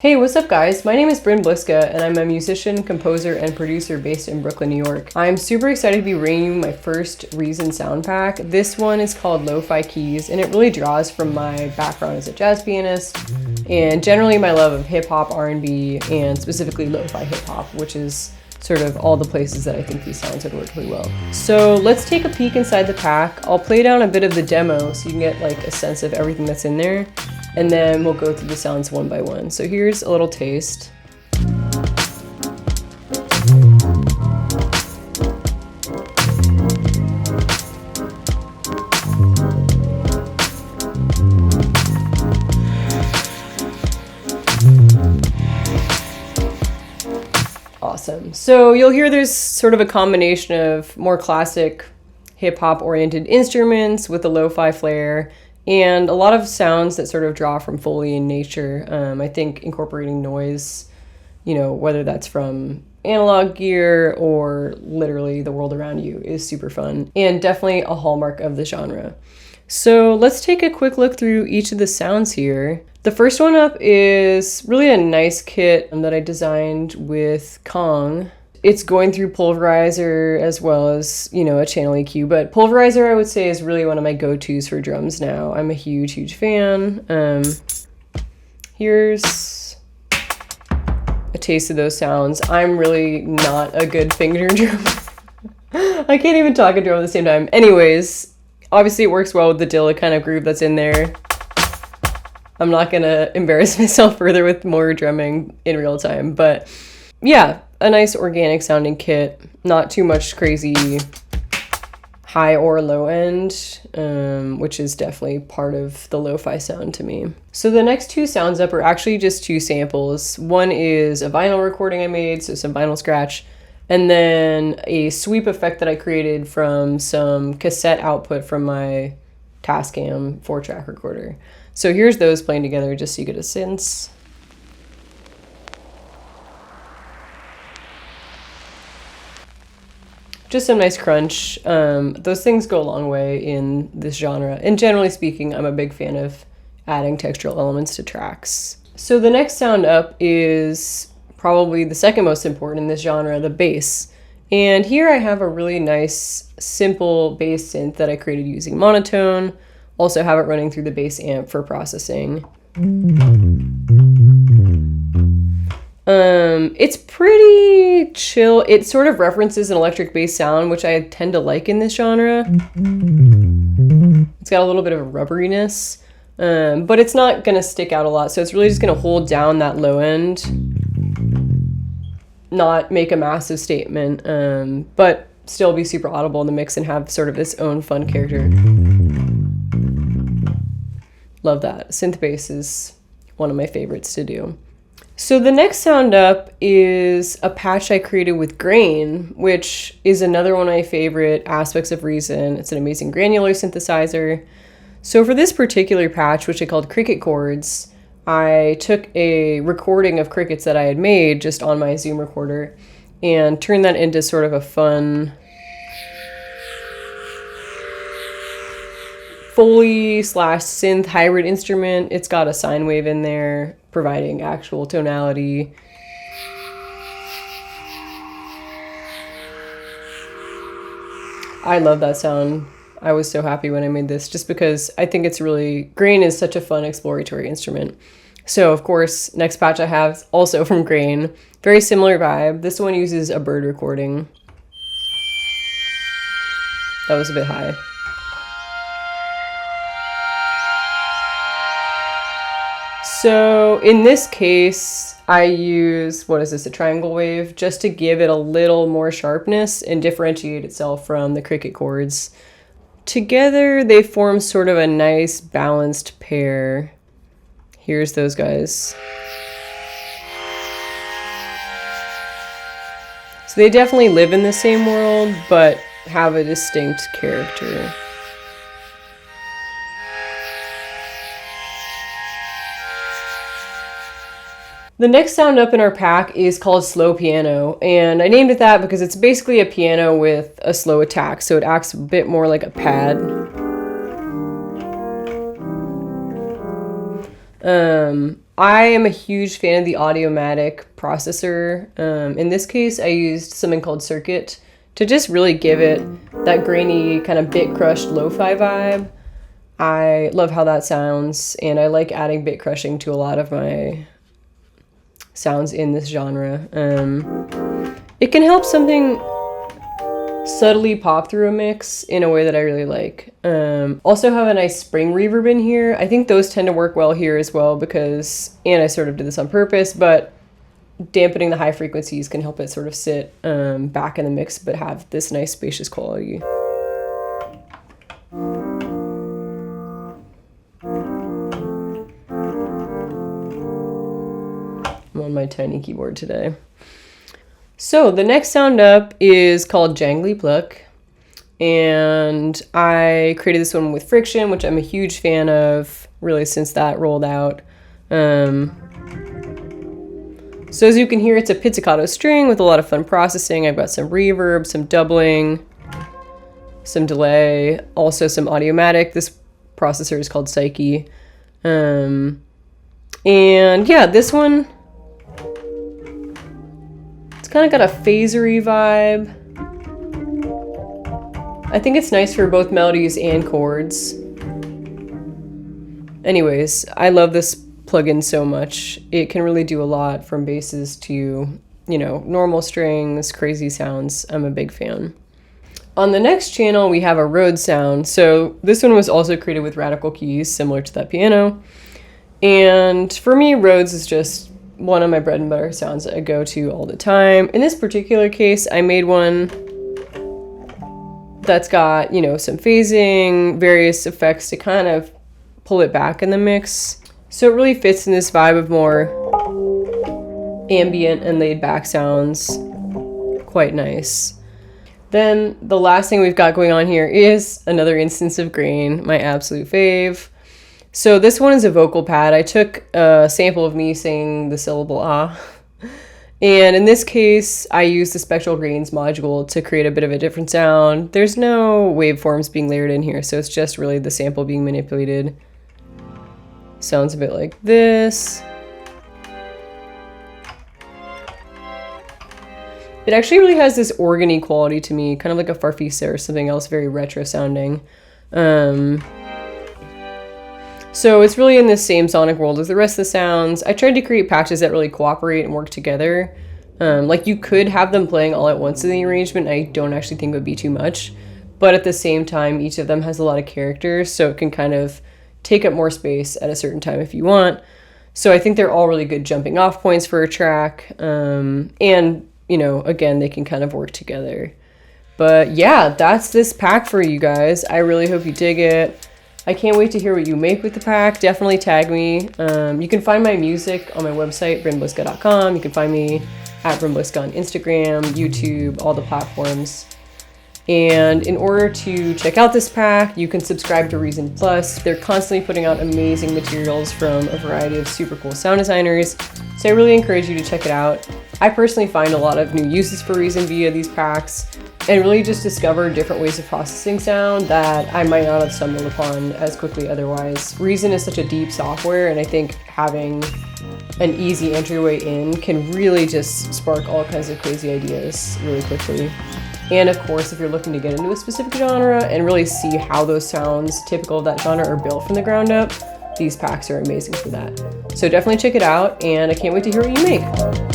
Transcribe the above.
Hey, what's up guys? My name is Bryn Bliska and I'm a musician, composer, and producer based in Brooklyn, New York. I'm super excited to be bringing you my first Reason sound pack. This one is called Lo-Fi Keys and it really draws from my background as a jazz pianist and generally my love of hip-hop, R&B, and specifically lo-fi hip-hop, which is sort of all the places that I think these sounds would work really well. So let's take a peek inside the pack. I'll play down a bit of the demo so you can get like a sense of everything that's in there. And then we'll go through the sounds one by one. So here's a little taste. Awesome. So you'll hear there's sort of a combination of more classic hip-hop oriented instruments with a lo-fi flair, and a lot of sounds that sort of draw from Foley in nature. I think incorporating noise, whether that's from analog gear or literally the world around you, is super fun and definitely a hallmark of the genre. So let's take a quick look through each of the sounds here. The first one up is really a nice kit that I designed with Kong. It's going through Pulverizer as well as, a channel EQ, but Pulverizer I would say is really one of my go-tos for drums now. I'm a huge fan. Here's a taste of those sounds. I'm really not a good finger drum. I can't even talk and drum at the same time. Anyways, obviously it works well with the Dilla kind of groove that's in there. I'm not gonna embarrass myself further with more drumming in real time, but yeah. A nice organic sounding kit, not too much crazy high or low end, which is definitely part of the lo-fi sound to me. So the next two sounds up are actually just two samples. One is a vinyl recording I made, so some vinyl scratch, and then a sweep effect that I created from some cassette output from my Tascam 4-track recorder. So here's those playing together just so you get a sense. Just some nice crunch. Those things go a long way in this genre. And generally speaking, I'm a big fan of adding textural elements to tracks. So the next sound up is probably the second most important in this genre, the bass. And here I have a really nice, simple bass synth that I created using monotone. Also have it running through the bass amp for processing. It's pretty chill. It sort of references an electric bass sound, which I tend to like in this genre. It's got a little bit of a rubberiness, but it's not gonna stick out a lot. So it's really just gonna hold down that low end, not make a massive statement, but still be super audible in the mix and have sort of its own fun character. Love that. Synth bass is one of my favorites to do. So the next sound up is a patch I created with grain, which is another one of my favorite aspects of Reason. It's an amazing granular synthesizer. So for this particular patch, which I called Cricket Chords, I took a recording of crickets that I had made just on my Zoom recorder and turned that into sort of a fun Foley / synth hybrid instrument. It's got a sine wave in there, providing actual tonality. I love that sound. I was so happy when I made this just because I think it's really, grain is such a fun exploratory instrument. So of course, next patch I have also from grain, very similar vibe. This one uses a bird recording. That was a bit high. So in this case, I use, a triangle wave, just to give it a little more sharpness and differentiate itself from the Cricket chords. Together, they form sort of a nice balanced pair. Here's those guys. So they definitely live in the same world, but have a distinct character. The next sound up in our pack is called Slow Piano, and I named it that because it's basically a piano with a slow attack, so it acts a bit more like a pad. I am a huge fan of the Audiomatic processor. In this case, I used something called Circuit to just really give it that grainy kind of bit crushed lo-fi vibe. I love how that sounds, and I like adding bit crushing to a lot of my sounds in this genre. It can help something subtly pop through a mix in a way that I really like. Also have a nice spring reverb in here. I think those tend to work well here as well because, and I sort of did this on purpose, but dampening the high frequencies can help it sort of sit back in the mix but have this nice spacious quality. I'm on my tiny keyboard today. So the next sound up is called Jangly Pluck, and I created this one with Friction, which I'm a huge fan of really since that rolled out. So as you can hear, it's a pizzicato string with a lot of fun processing. I've got some reverb, some doubling, some delay, also some Audiomatic. This processor is called Psyche. And yeah, this one, it's kind of got a phasery vibe. I think it's nice for both melodies and chords. Anyways, I love this plugin so much. It can really do a lot from basses to, you know, normal strings, crazy sounds. I'm a big fan. On the next channel, we have a Rhodes sound. So this one was also created with radical keys, similar to that piano. And for me, Rhodes is just one of my bread and butter sounds that I go to all the time. In this particular case, I made one that's got, you know, some phasing, various effects to kind of pull it back in the mix. So it really fits in this vibe of more ambient and laid back sounds. Quite nice. Then the last thing we've got going on here is another instance of grain, my absolute fave. So this one is a vocal pad. I took a sample of me singing the syllable ah. And in this case, I used the Spectral Grains module to create a bit of a different sound. There's no waveforms being layered in here, so it's just really the sample being manipulated. Sounds a bit like this. It actually really has this organy quality to me, kind of like a Farfisa or something else very retro sounding. So it's really in the same sonic world as the rest of the sounds. I tried to create patches that really cooperate and work together. Like you could have them playing all at once in the arrangement. I don't actually think it would be too much. But at the same time, each of them has a lot of characters, so it can kind of take up more space at a certain time if you want. So I think they're all really good jumping off points for a track. And, you know, again, they can kind of work together. But yeah, that's this pack for you guys. I really hope you dig it. I can't wait to hear what you make with the pack. Definitely tag me. You can find my music on my website, brynbliska.com. You can find me at Bryn Bliska on Instagram, YouTube, all the platforms. And in order to check out this pack, you can subscribe to Reason Plus. They're constantly putting out amazing materials from a variety of super cool sound designers. So I really encourage you to check it out. I personally find a lot of new uses for Reason via these packs and really just discover different ways of processing sound that I might not have stumbled upon as quickly otherwise. Reason is such a deep software, and I think having an easy entryway in can really just spark all kinds of crazy ideas really quickly. And of course, if you're looking to get into a specific genre and really see how those sounds typical of that genre are built from the ground up, these packs are amazing for that. So definitely check it out, and I can't wait to hear what you make.